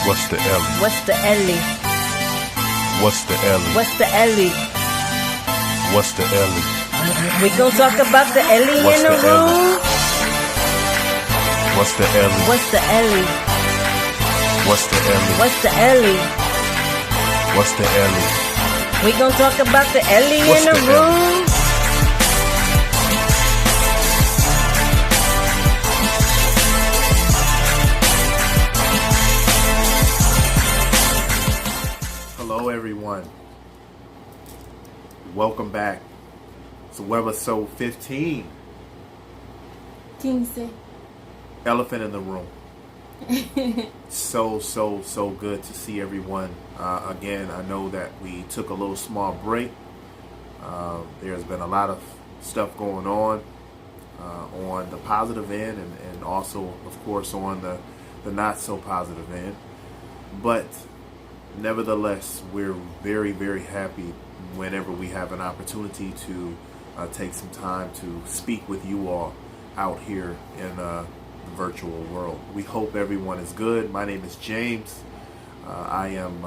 What's the Ele? What's the Ele? What's the Ele? What's the Ele? What's the Ele? We gon' talk about the Ele What's in the the Ele? room. What's the Ele? What's the Ele? What's the Ele? What's the Ele? What's the Ele? We gon' talk about the Ele What's in the the Ele? room. Hello everyone. Welcome back to Webisode 15. 15. Elephant in the Room. So good to see everyone again. I know that we took a little small break. There's been a lot of stuff going on the positive end and also, of course, on the not so positive end. But nevertheless, we're very happy whenever we have an opportunity to take some time to speak with you all out here in the virtual world. We hope everyone is good. My name is James. I am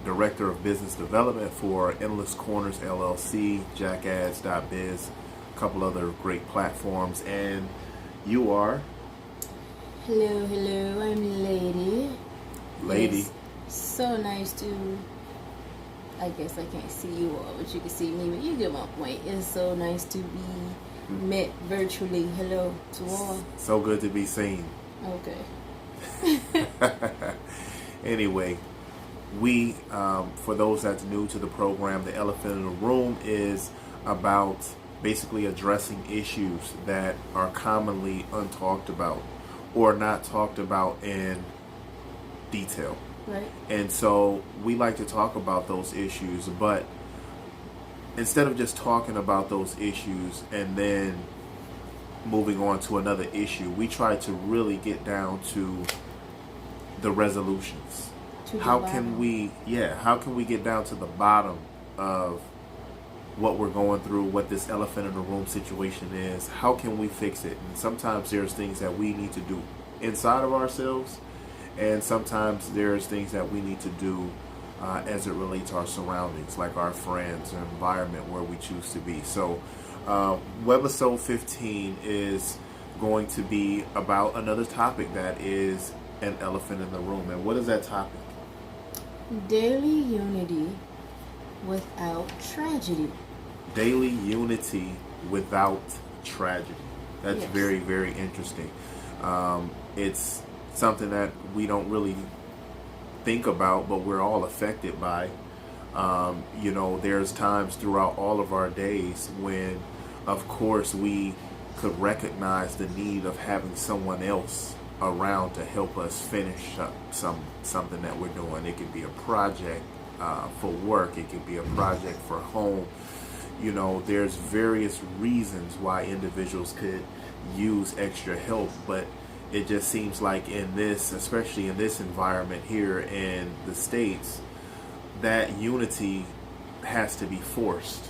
Director of Business Development for Endless Corners LLC, Jackads.biz, a couple other great platforms. And you are? Hello, I'm Lady. Lady. Yes. So nice to, I guess I can't see you all, but you can see me, but you get my point. It's so nice to be met virtually. Hello to all. So good to be seen. Okay. Anyway, we, for those that's new to the program, the Elephant in the Room is about basically addressing issues that are commonly untalked about or not talked about in detail. Right. And so we like to talk about those issues, but instead of just talking about those issues and then moving on to another issue, we try to really get down to the resolutions. How can we get down to the bottom of what we're going through, what this elephant in the room situation is? How can we fix it? And sometimes there's things that we need to do inside of ourselves, and sometimes there's things that we need to do as it relates to our surroundings, like our friends or environment where we choose to be. So Webisode 15 is going to be about another topic that is an elephant in the room. And what is that topic? Daily unity without tragedy. Daily unity without tragedy. That's Yes. very interesting. It's something that we don't really think about, but we're all affected by. There's times throughout all of our days when, of course, we could recognize the need of having someone else around to help us finish up something that we're doing. It could be a project for work. It could be a project for home. There's various reasons why individuals could use extra help, but it just seems like especially in this environment here in the States, that unity has to be forced.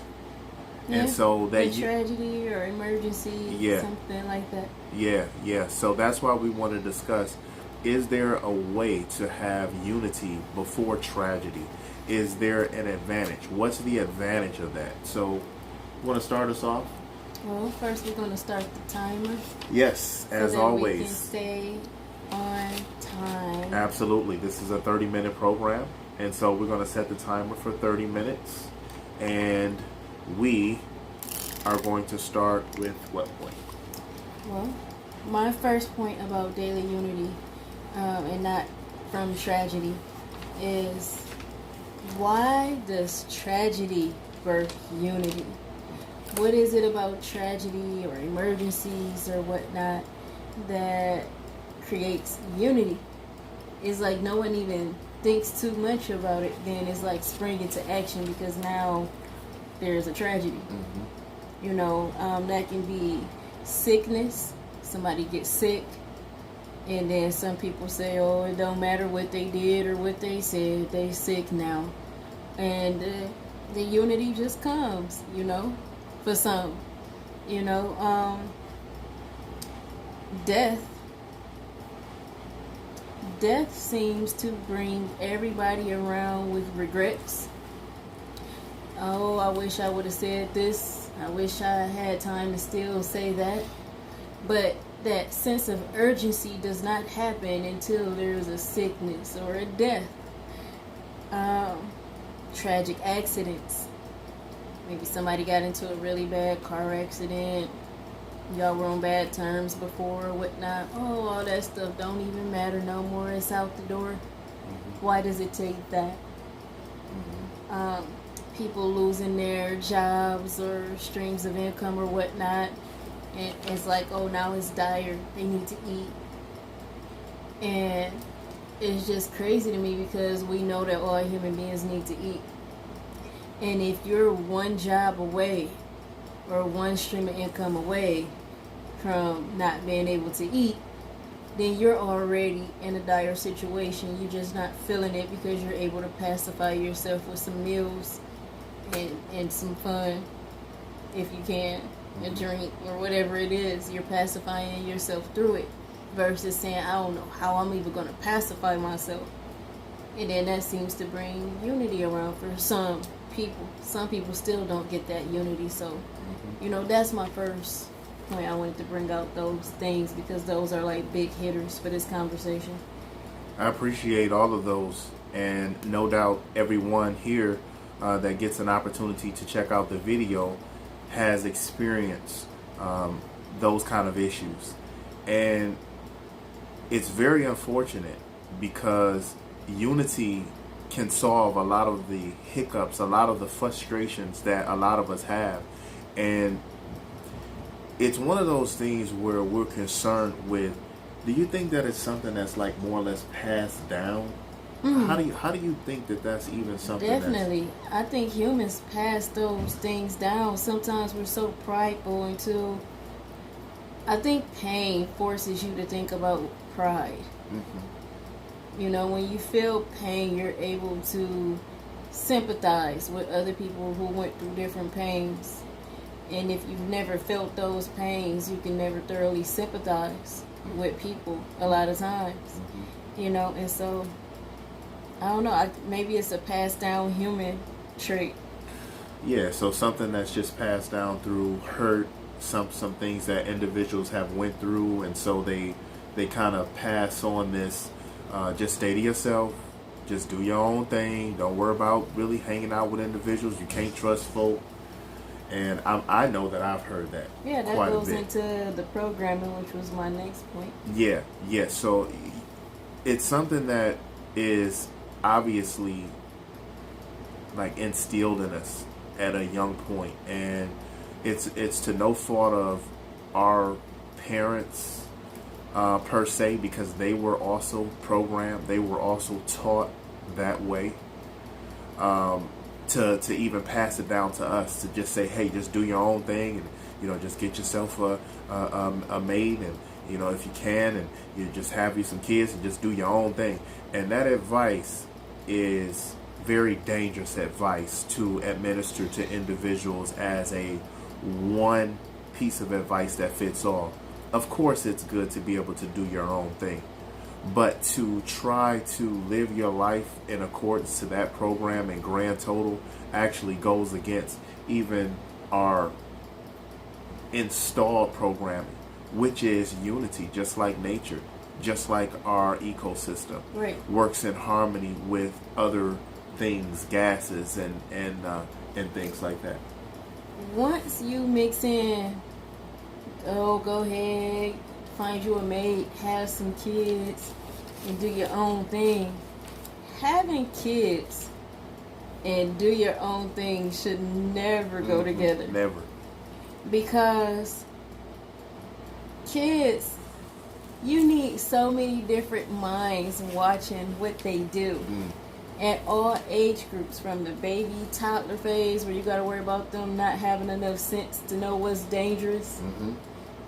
Yeah. And so that tragedy or emergency, something like that. Yeah. So that's why we want to discuss, is there a way to have unity before tragedy? Is there an advantage? What's the advantage of that? So, you want to start us off? Well, first we're going to start the timer. Yes, as so that always. we can stay on time. Absolutely. This is a 30-minute program, and so we're going to set the timer for 30 minutes, and we are going to start with what point? Well, my first point about daily unity and not from tragedy is, why does tragedy birth unity? What is it about tragedy or emergencies or whatnot that creates unity? It's like no one even thinks too much about it, then it's like spring into action because now there's a tragedy. Mm-hmm. That can be sickness. Somebody gets sick, and then some people say, oh, it don't matter what they did or what they said, they sick now. And the unity just comes, for some. Death death seems to bring everybody around with regrets. Oh, I wish I would have said this. I wish I had time to still say that. But that sense of urgency does not happen until there's a sickness or a death. Tragic accidents. Maybe somebody got into a really bad car accident. Y'all were on bad terms before or whatnot. Oh, all that stuff don't even matter no more. It's out the door. Why does it take that? People losing their jobs or streams of income or whatnot. And it's like, oh, now it's dire. They need to eat. And it's just crazy to me because we know that all human beings need to eat. And if you're one job away or one stream of income away from not being able to eat, then you're already in a dire situation. You're just not feeling it because you're able to pacify yourself with some meals and some fun, if you can, a drink or whatever it is. You're pacifying yourself through it versus saying, I don't know how I'm even going to pacify myself. And then that seems to bring unity around for some people. Some people still don't get that unity. So, that's my first point. I wanted to bring out those things because those are like big hitters for this conversation. I appreciate all of those, and no doubt everyone here that gets an opportunity to check out the video has experienced those kind of issues. And it's very unfortunate because unity can solve a lot of the hiccups, a lot of the frustrations that a lot of us have. And it's one of those things where we're concerned with, do you think that it's something that's like more or less passed down? How do you think that that's even something? Definitely. I think humans pass those things down. Sometimes we're so prideful until I think pain forces you to think about pride. When you feel pain, you're able to sympathize with other people who went through different pains. And if you've never felt those pains, you can never thoroughly sympathize with people a lot of times. And so, I don't know, maybe it's a passed down human trait. Yeah, so something that's just passed down through hurt, some things that individuals have went through, and so they kind of pass on this, just stay to yourself, just do your own thing, don't worry about really hanging out with individuals, you can't trust folk. And I know that I've heard that. Yeah, that quite goes a bit. Into the programming, which was my next point. Yeah. So it's something that is obviously like instilled in us at a young point, and it's to no fault of our parents per se, because they were also programmed, they were also taught that way. To even pass it down to us, to just say, hey, just do your own thing, and just get yourself a maid, and if you can, and you just have you some kids and just do your own thing. And that advice is very dangerous advice to administer to individuals as a one piece of advice that fits all. Of course, it's good to be able to do your own thing, but to try to live your life in accordance to that program in grand total actually goes against even our installed programming, which is unity, just like nature, just like our ecosystem. Right. Works in harmony with other things, gases, and things like that. Once you mix in, go ahead, find you a mate, have some kids, and do your own thing. Having kids and do your own thing should never go together. Never. Because kids, you need so many different minds watching what they do. At all age groups, from the baby toddler phase where you got to worry about them not having enough sense to know what's dangerous,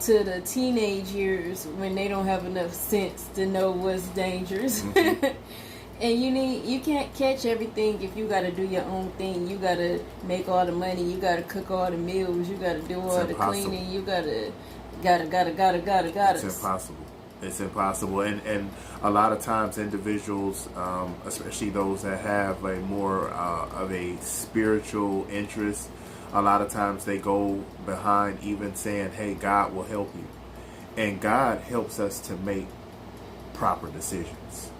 to the teenage years when they don't have enough sense to know what's dangerous. And you can't catch everything if you got to do your own thing. You got to make all the money, you got to cook all the meals, you got to do all the cleaning, you got to. It's impossible. It's impossible, and a lot of times individuals, especially those that have a more of a spiritual interest, a lot of times they go behind even saying, "Hey, God will help you," and God helps us to make proper decisions.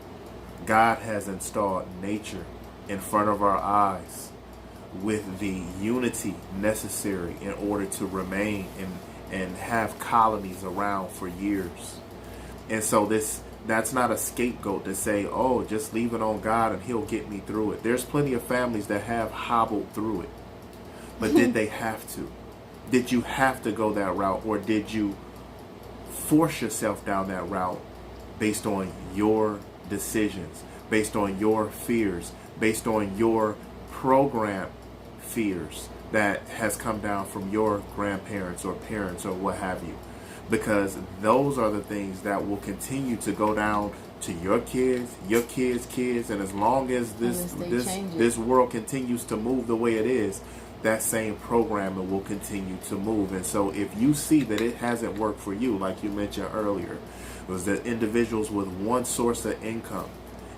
God has installed nature in front of our eyes with the unity necessary in order to remain and have colonies around for years. And so that's not a scapegoat to say, oh, just leave it on God and he'll get me through it. There's plenty of families that have hobbled through it. But did they have to? Did you have to go that route, or did you force yourself down that route based on your decisions, based on your fears, based on your program fears that has come down from your grandparents or parents or what have you? Because those are the things that will continue to go down to your kids' kids, and as long as this world continues to move the way it is, that same programming will continue to move. And so if you see that it hasn't worked for you, like you mentioned earlier, was that individuals with one source of income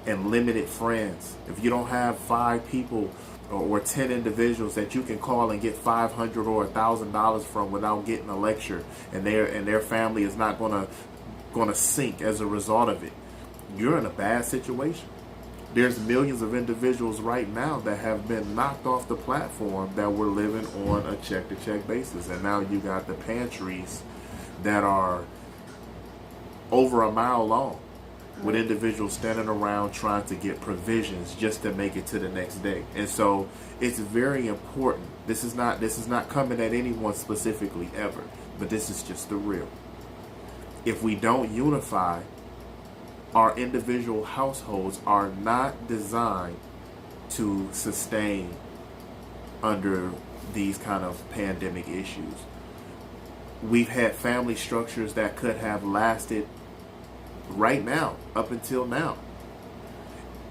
and limited friends, if you don't have 5 people or 10 individuals that you can call and get $500 or $1,000 from without getting a lecture, and their family is not gonna sink as a result of it, you're in a bad situation. There's millions of individuals right now that have been knocked off the platform that were living on a check-to-check basis, and now you got the pantries that are over a mile long, with individuals standing around trying to get provisions just to make it to the next day. And so it's very important. This is not coming at anyone specifically ever, but this is just the real. If we don't unify, our individual households are not designed to sustain under these kind of pandemic issues. We've had family structures that could have lasted right now, up until now,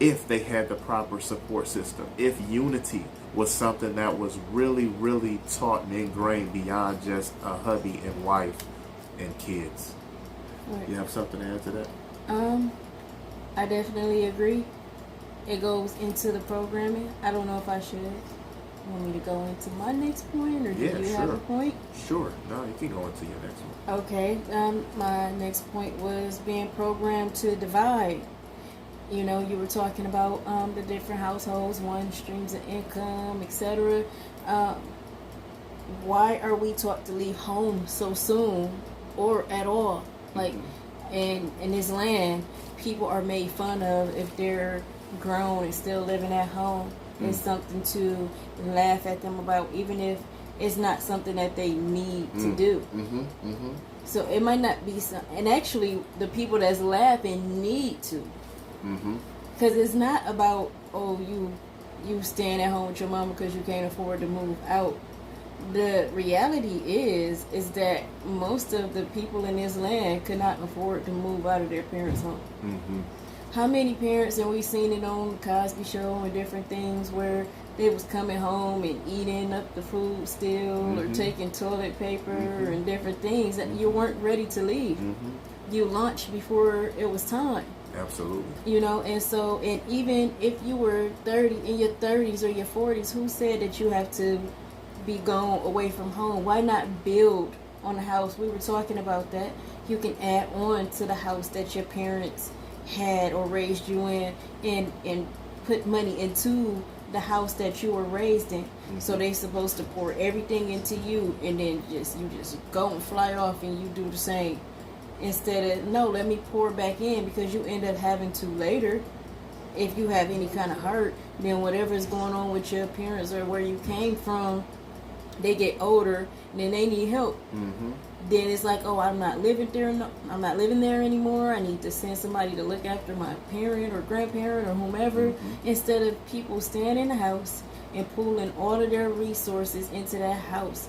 if they had the proper support system, if unity was something that was really, really taught and ingrained beyond just a hubby and wife and kids. Right. You have something to add to that? I definitely agree. It goes into the programming. I don't know if I should. Want me to go into my next point, or do you have a point? Sure. No, you can go into your next one. Okay. My next point was being programmed to divide. You know, you were talking about the different households, one streams of income, etc. Why are we taught to leave home so soon, or at all? Like, in this land, people are made fun of if they're grown and still living at home. It's something to laugh at them about, even if it's not something that they need to do. So it might not be and actually the people that's laughing need to, because it's not about, oh, you staying at home with your mama because you can't afford to move out. The reality is that most of the people in this land could not afford to move out of their parents' home. How many parents, and we've seen it on the Cosby Show and different things, where they was coming home and eating up the food still, or taking toilet paper and different things, that you weren't ready to leave. You launched before it was time. Absolutely. You know, and so, and even if you were in your 30s or your 40s, who said that you have to be gone away from home? Why not build on a house? We were talking about that. You can add on to the house that your parents had or raised you in, and put money into the house that you were raised in. So they're supposed to pour everything into you, and then you just go and fly off and you do the same, instead of, no, let me pour back in, because you end up having to later, if you have any kind of hurt, then whatever's going on with your parents or where you came from, they get older and then they need help. Then it's like, oh, I'm not living there. No, I'm not living there anymore. I need to send somebody to look after my parent or grandparent or whomever. Instead of people staying in the house and pooling all of their resources into that house.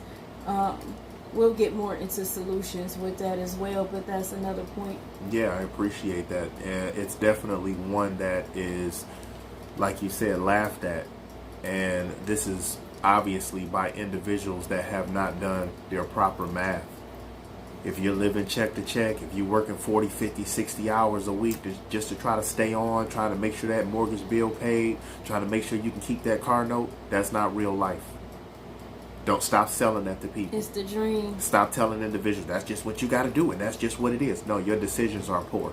We'll get more into solutions with that as well, but that's another point. Yeah, I appreciate that. And it's definitely one that is, like you said, laughed at. And this is obviously by individuals that have not done their proper math. If you're living check to check, if you're working 40, 50, 60 hours a week just to try to stay on, trying to make sure that mortgage bill paid, trying to make sure you can keep that car note, that's not real life. Don't stop selling that to people. It's the dream. Stop telling individuals that's just what you got to do and that's just what it is. No, your decisions are poor.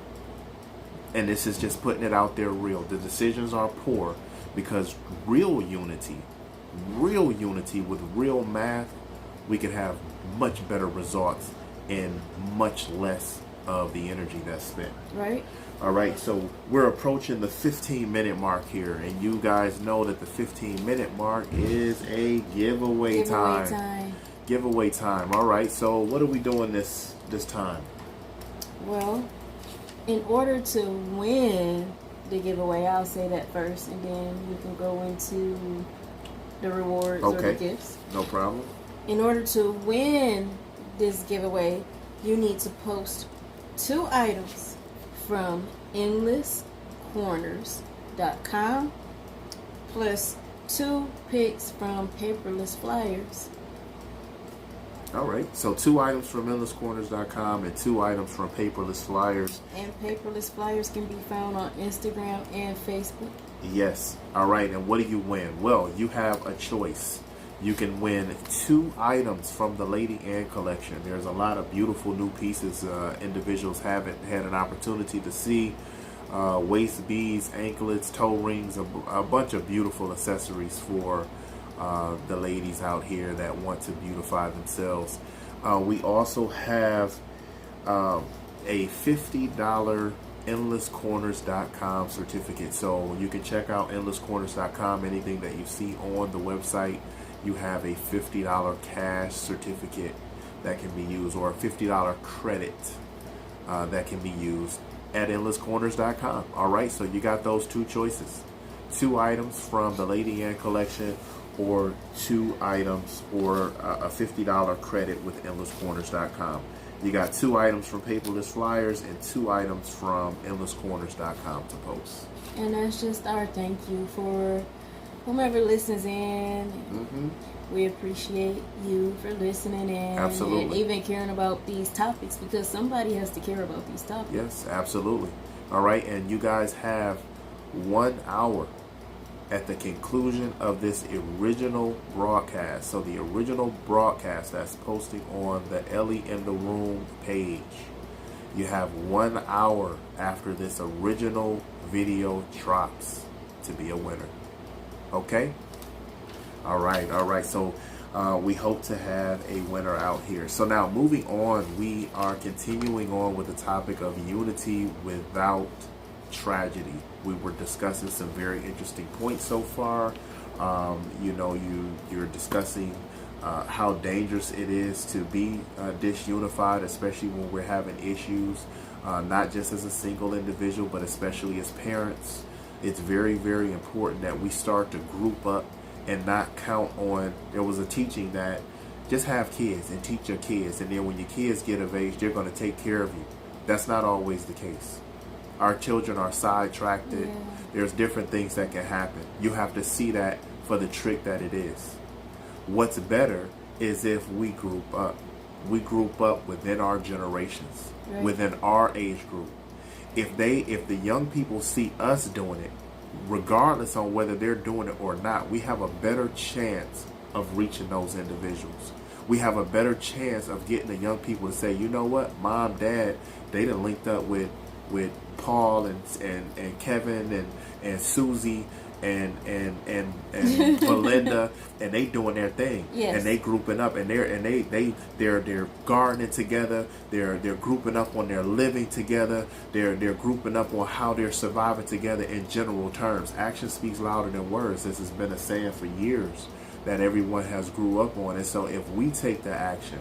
And this is just putting it out there real. The decisions are poor because real unity with real math, we can have much better results and much less of the energy that's spent. Right. All right, so we're approaching the 15-minute mark here, and you guys know that the 15-minute mark is a giveaway time. Giveaway time. All right, so what are we doing this time? Well, in order to win the giveaway, I'll say that first, and then we can go into the rewards or the gifts. No problem. In order to win this giveaway, you need to post 2 items from endlesscorners.com plus 2 pics from paperless flyers. All right, so 2 items from endlesscorners.com and 2 items from paperless flyers. And paperless flyers can be found on Instagram and Facebook. Yes. All right, and what do you win? Well, you have a choice. You can win 2 items from the Lady In collection. There's a lot of beautiful new pieces individuals haven't had an opportunity to see. Waist beads, anklets, toe rings, a bunch of beautiful accessories for the ladies out here that want to beautify themselves. We also have a $50 endlesscorners.com certificate. So you can check out endlesscorners.com. Anything that you see on the website, you have a $50 cash certificate that can be used, or a $50 credit that can be used at endlesscorners.com. All right, so you got those 2 choices: 2 items from the Lady In collection, or 2 items or a $50 credit with endlesscorners.com. You got 2 items from paperless flyers and 2 items from endlesscorners.com to post. And that's just our thank you for whomever listens in. Mm-hmm. We appreciate you for listening in. Absolutely. And even caring about these topics, because somebody has to care about these topics. Yes, absolutely. All right, and you guys have 1 hour at the conclusion of this original broadcast. So the original broadcast that's posting on the Ele In The Room page. You have 1 hour after this original video drops to be a winner. Okay? All right. So we hope to have a winner out here. So now moving on, we are continuing on with the topic of unity without tragedy. We were discussing some very interesting points so far. You're discussing how dangerous it is to be disunified, especially when we're having issues, not just as a single individual, but especially as parents. It's very, very important that we start to group up and not count on. There was a teaching that just have kids and teach your kids, and then when your kids get of age, they're going to take care of you. That's not always the case. Our children are sidetracked. Yeah. There's different things that can happen. You have to see that for the trick that it is. What's better is if we group up. We group up within our generations, right, within our age group. If the young people see us doing it, regardless on whether they're doing it or not, we have a better chance of reaching those individuals. We have a better chance of getting the young people to say, you know what, Mom, Dad, they done linked up with Paul and Kevin and Susie and Belinda, and they doing their thing. Yes. And they grouping up, and they're gardening together. They're grouping up on their living together. They're grouping up on how they're surviving together in general terms. Action speaks louder than words. This has been a saying for years that everyone has grew up on. And so if we take the action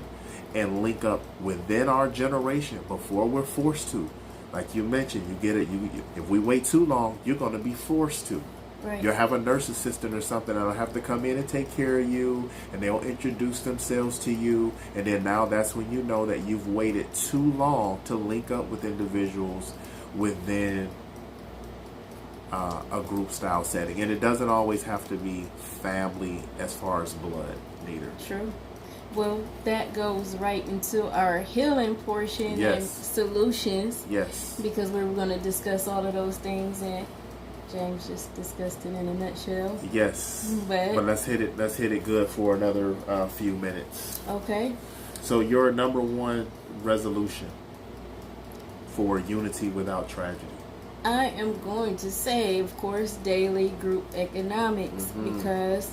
and link up within our generation before we're forced to, like you mentioned, you get it. If we wait too long, you're going to be forced to. Right. You'll have a nurse assistant or something that'll have to come in and take care of you, and they'll introduce themselves to you, and then now that's when you know that you've waited too long to link up with individuals within a group style setting. And it doesn't always have to be family as far as blood neither. True. Well, that goes right into our healing portion Yes. and solutions. Yes. Because we were going to discuss all of those things, and James just discussed it in a nutshell. Yes. But let's hit it good for another few minutes. Okay. So your number one resolution for unity without tragedy? I am going to say, of course, daily group economics, because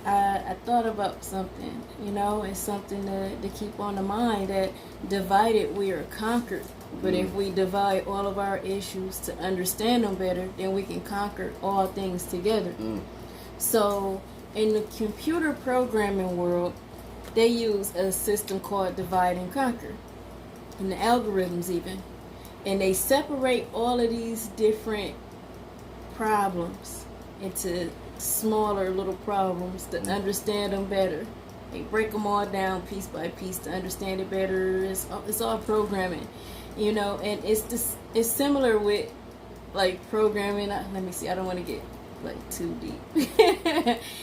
I thought about something, it's something to keep on the mind, that divided we are conquered. But if we divide all of our issues to understand them better, then we can conquer all things together. So in the computer programming world, they use a system called divide and conquer, and the algorithms even. And they separate all of these different problems into smaller little problems to understand them better. They break them all down piece by piece to understand it better. It's all programming, and it's similar with like programming. Let me see, I don't want to get like too deep.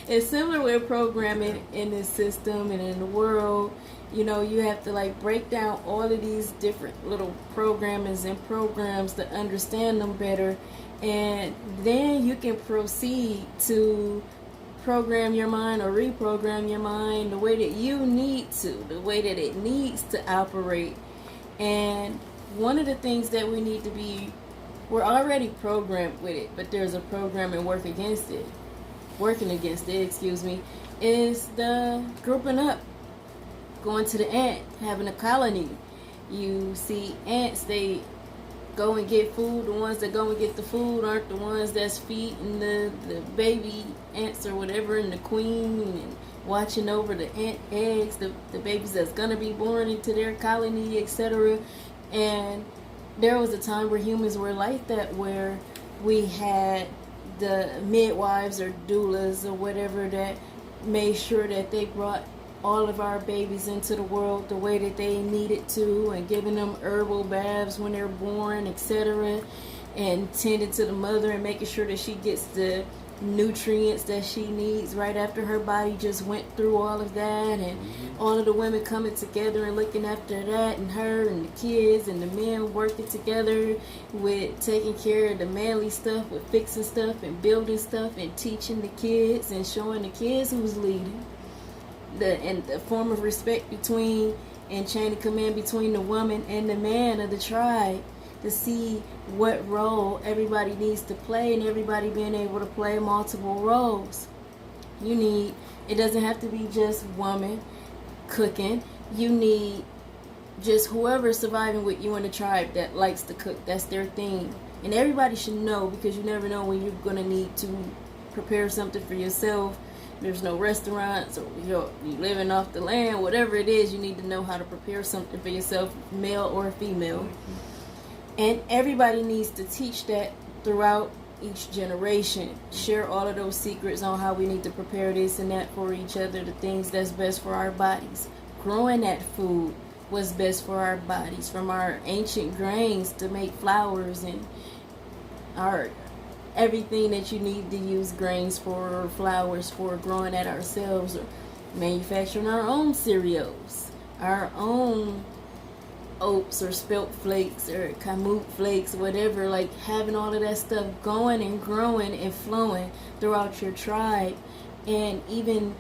It's similar with programming in this system and in the world. You have to like break down all of these different little programmings and programs to understand them better, and then you can proceed to program your mind or reprogram your mind the way that you need to, the way that it needs to operate. And one of the things that we need to be, we're already programmed with it, but there's a program and working against it, is the grouping up. Going to the ant, having a colony. You see ants, they go and get food. The ones that go and get the food aren't the ones that's feeding the baby ants or whatever, and the queen, and watching over the ant eggs, the babies that's going to be born into their colony, etc. And there was a time where humans were like that, where we had the midwives or doulas or whatever that made sure that they brought all of our babies into the world the way that they needed to, and giving them herbal baths when they're born, etc., and tending to the mother and making sure that she gets the nutrients that she needs right after her body just went through all of that, and all of the women coming together and looking after that, and her and the kids, and the men working together with taking care of the manly stuff, with fixing stuff and building stuff and teaching the kids and showing the kids who's leading. The form of respect between and chain of command between the woman and the man of the tribe, to see what role everybody needs to play, and everybody being able to play multiple roles. It doesn't have to be just woman cooking. You need just whoever's surviving with you in the tribe that likes to cook. That's their thing. And everybody should know, because you never know when you're going to need to prepare something for yourself. There's no restaurants, or you're living off the land, whatever it is, you need to know how to prepare something for yourself, male or female. And everybody needs to teach that throughout each generation. Share all of those secrets on how we need to prepare this and that for each other, the things that's best for our bodies. Growing that food was best for our bodies, from our ancient grains to make flours, and our everything that you need to use grains for or flours for, growing that ourselves, or manufacturing our own cereals, our own oats or spelt flakes or kamut flakes, whatever, like having all of that stuff going and growing and flowing throughout your tribe, and even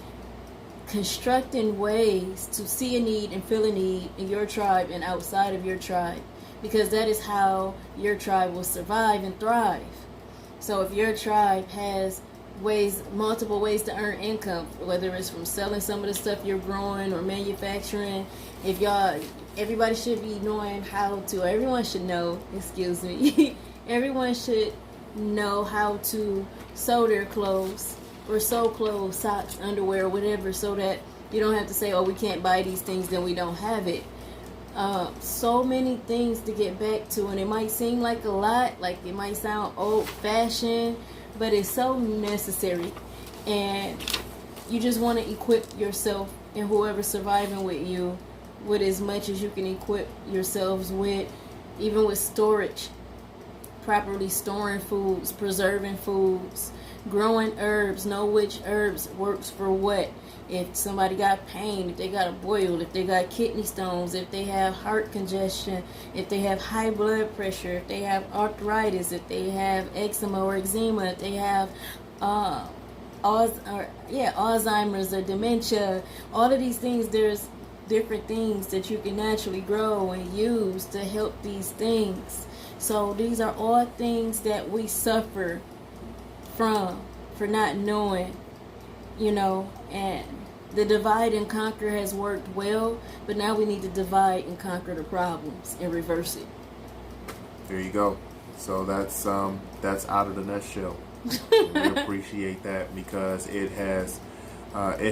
constructing ways to see a need and fill a need in your tribe and outside of your tribe, because that is how your tribe will survive and thrive. So if your tribe has multiple ways to earn income, whether it's from selling some of the stuff you're growing or manufacturing, everybody should be knowing everyone should know, everyone should know how to sew their clothes, or sew clothes, socks, underwear, whatever, so that you don't have to say, oh, we can't buy these things, then we don't have it. So many things to get back to, and it might seem like a lot, like it might sound old-fashioned, but it's so necessary. And you just want to equip yourself and whoever's surviving with you with as much as you can equip yourselves with, even with storage. properly storing foods, preserving foods, growing herbs, know which herbs works for what. If somebody got pain, if they got a boil, if they got kidney stones, if they have heart congestion, if they have high blood pressure, if they have arthritis, if they have eczema or eczema, if they have Alzheimer's or dementia, all of these things, there's different things that you can naturally grow and use to help these things. So these are all things that we suffer from for not knowing, and the divide and conquer has worked well, but now we need to divide and conquer the problems and reverse it. There you go. So that's out of the nutshell. We appreciate that because it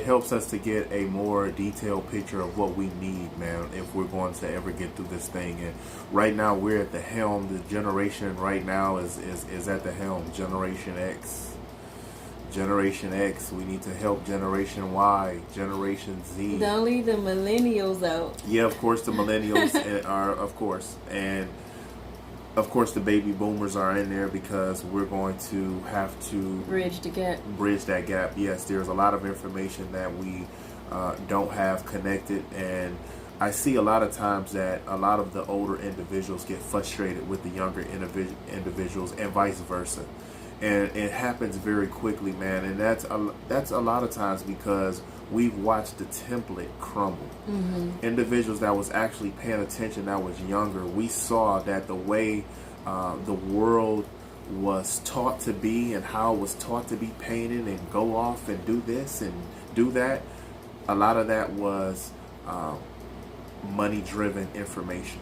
helps us to get a more detailed picture of what we need, man, if we're going to ever get through this thing. And right now we're at the helm. The generation right now is at the helm. Generation X. We need to help Generation Y, Generation Z. Don't leave the millennials out. Yeah, of course the millennials are, of course, and of course the baby boomers are in there because we're going to have to bridge that gap. Yes, there's a lot of information that we don't have connected, and I see a lot of times that a lot of the older individuals get frustrated with the younger individuals and vice versa. And it happens very quickly, man. And that's a lot of times because we've watched the template crumble. Mm-hmm. Individuals that was actually paying attention, that was younger, we saw that the way the world was taught to be and how it was taught to be painted and go off and do this and do that, a lot of that was money-driven information.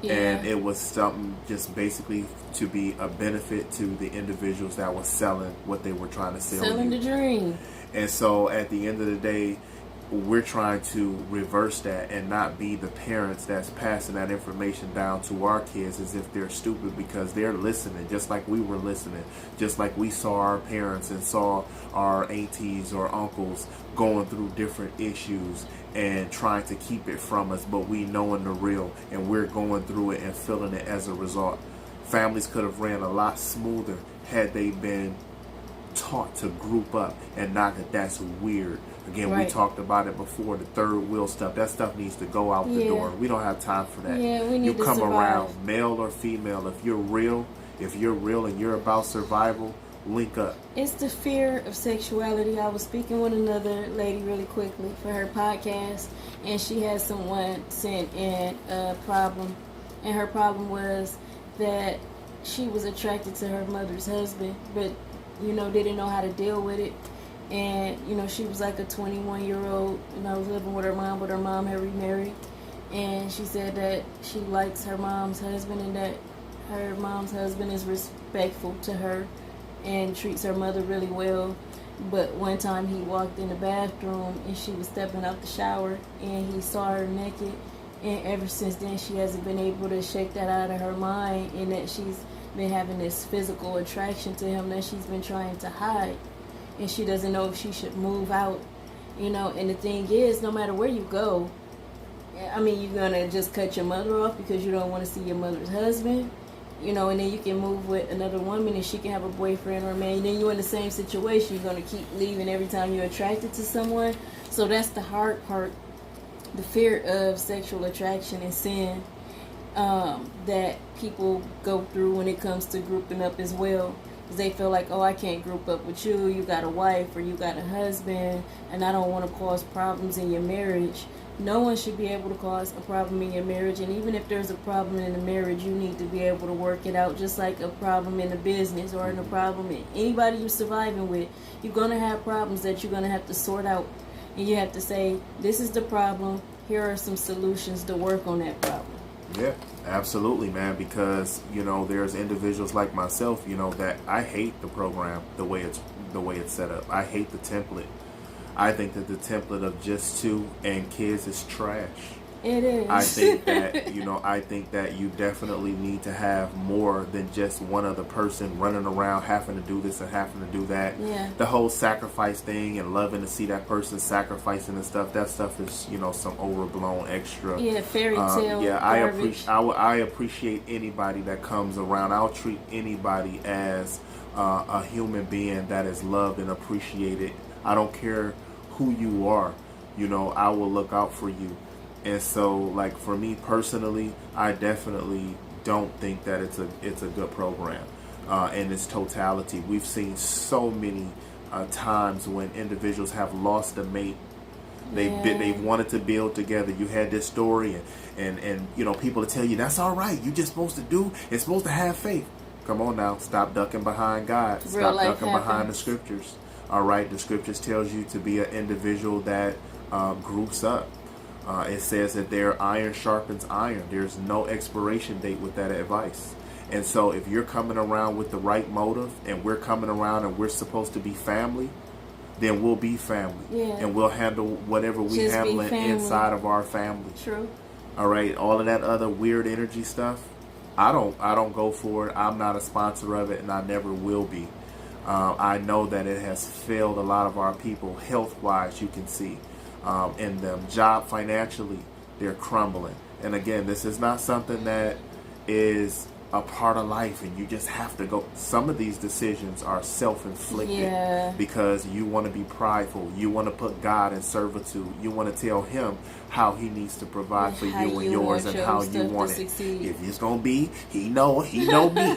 Yeah. And it was something just basically to be a benefit to the individuals that were selling what they were trying to sell. Selling the dream. And so at the end of the day, we're trying to reverse that and not be the parents that's passing that information down to our kids as if they're stupid, because they're listening just like we were listening, just like we saw our parents and saw our aunties or uncles going through different issues and trying to keep it from us, but we knowing the real and we're going through it and feeling it as a result. Families could have ran a lot smoother had they been taught to group up and not that that's weird. Again, right. We talked about it before, the third wheel stuff. That stuff needs to go out the door. We don't have time for that. Yeah, we need to come survive. Around, male or female. If you're real and you're about survival, link up. It's the fear of sexuality. I was speaking with another lady really quickly for her podcast, and she had someone send in a problem, and her problem was that she was attracted to her mother's husband, but didn't know how to deal with it. And she was like a 21-year-old, was living with her mom, but her mom had remarried, and she said that she likes her mom's husband and that her mom's husband is respectful to her and treats her mother really well. But one time he walked in the bathroom and she was stepping out the shower and he saw her naked, and ever since then she hasn't been able to shake that out of her mind, and that she's been having this physical attraction to him that she's been trying to hide, and she doesn't know if she should move out, and the thing is, no matter where you go, I mean, you're gonna just cut your mother off because you don't want to see your mother's husband, and then you can move with another woman and she can have a boyfriend or a man, and then you're in the same situation. You're gonna keep leaving every time you're attracted to someone. So that's the hard part, the fear of sexual attraction and sin that people go through when it comes to grouping up as well. Because they feel like, oh, I can't group up with you. You got a wife or you got a husband, and I don't want to cause problems in your marriage. No one should be able to cause a problem in your marriage. And even if there's a problem in the marriage, you need to be able to work it out, just like a problem in the business or in a problem in anybody you're surviving with. You're going to have problems that you're going to have to sort out. And you have to say, this is the problem. Here are some solutions to work on that problem. Yeah, absolutely, man, because, there's individuals like myself, that I hate the program the way it's set up. I hate the template. I think that the template of just two and kids is trash. It is. I think that, I think that you definitely need to have more than just one other person running around having to do this and having to do that. Yeah. The whole sacrifice thing and loving to see that person sacrificing and stuff, that stuff is, some overblown extra. Yeah, fairy tale. Yeah, garbage. I appreciate anybody that comes around. I'll treat anybody as a human being that is loved and appreciated. I don't care who you are. I will look out for you. And so, like, for me personally, I definitely don't think that it's a good program in its totality. We've seen so many times when individuals have lost a mate. They've wanted to build together. You had this story, and people will tell you that's all right. You're just supposed to have faith. Come on now, stop ducking behind God. Stop ducking behind the scriptures. All right, the scriptures tells you to be an individual that groups up. It says that their iron sharpens iron. There's no expiration date with that advice. And so if you're coming around with the right motive, and we're coming around and we're supposed to be family, then we'll be family. Yeah. And we'll handle whatever we handle inside of our family. True. All right, all of that other weird energy stuff, I don't go for it. I'm not a sponsor of it, and I never will be. I know that it has failed a lot of our people health-wise, you can see. In them job financially, they're crumbling. And again, this is not something that is a part of life and you just have to go. Some of these decisions are self-inflicted because you want to be prideful. You want to put God in servitude. You want to tell him how he needs to provide for you and yours and how you want it. If it's going to be, he know me.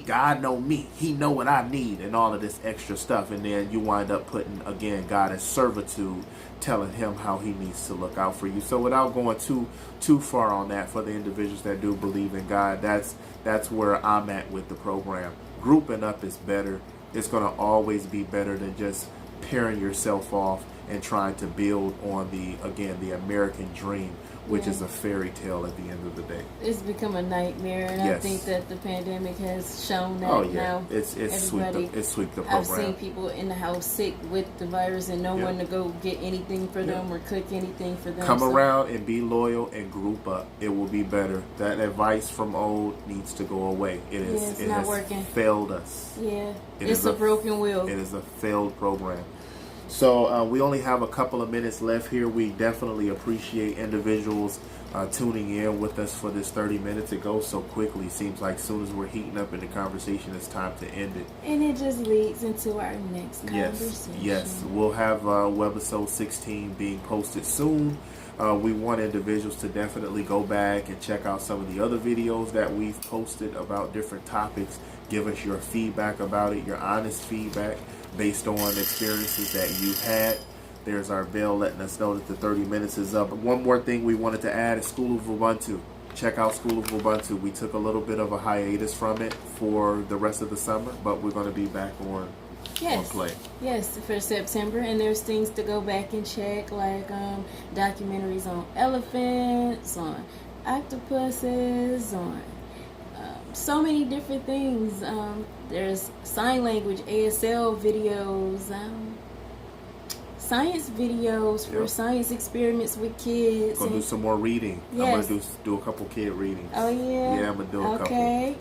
God know me. He know what I need and all of this extra stuff. And then you wind up putting, again, God in servitude, telling him how he needs to look out for you. So without going too far on that, for the individuals that do believe in God, that's where I'm at with the program. Grouping up is better. It's going to always be better than just pairing yourself off and trying to build on the American dream, which is a fairy tale at the end of the day. It's become a nightmare, and I think that the pandemic has shown that now. It's swept the program. I've seen people in the house sick with the virus and no one to go get anything for them or cook anything for them. Come around and be loyal and group up. It will be better. That advice from old needs to go away. It has working. Failed us. Yeah, it's a broken wheel. It is a failed program. So we only have a couple of minutes left here. We definitely appreciate individuals tuning in with us for this 30 minutes. It goes so quickly. Seems like as soon as we're heating up in the conversation, it's time to end it. And it just leads into our next conversation. Yes. We'll have Webisode 16 being posted soon. We want individuals to definitely go back and check out some of the other videos that we've posted about different topics. Give us your feedback about it, your honest feedback based on experiences that you've had. There's our bell letting us know that the 30 minutes is up. One more thing we wanted to add is School of Ubuntu. Check out School of Ubuntu. We took a little bit of a hiatus from it for the rest of the summer, but we're going to be back on play. Yes, for September, and there's things to go back and check, like documentaries on elephants, on octopuses, on so many different things. There's sign language, ASL videos, science videos for science experiments with kids. Gonna do some more reading. Yes. I'm gonna do a couple kid readings. Oh yeah. Yeah, I'm gonna do a couple. Okay.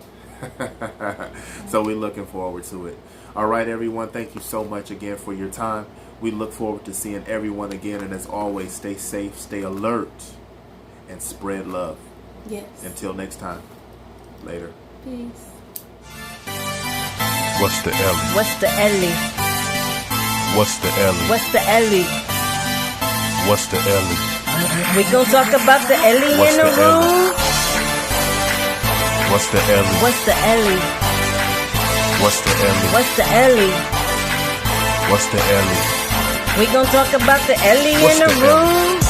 So we're looking forward to it. All right, everyone. Thank you so much again for your time. We look forward to seeing everyone again. And as always, stay safe, stay alert, and spread love. Yes. Until next time. Later. Peace. What's the Ele? What's the Ele? What's the Ele? What's the Ele? What's the Ele? We gon' talk about the Ele in the room. What's the Ele? What's the Ele? What's the Ele? What's the Ele? What's the Ele? We gon' talk about the Ele in the room.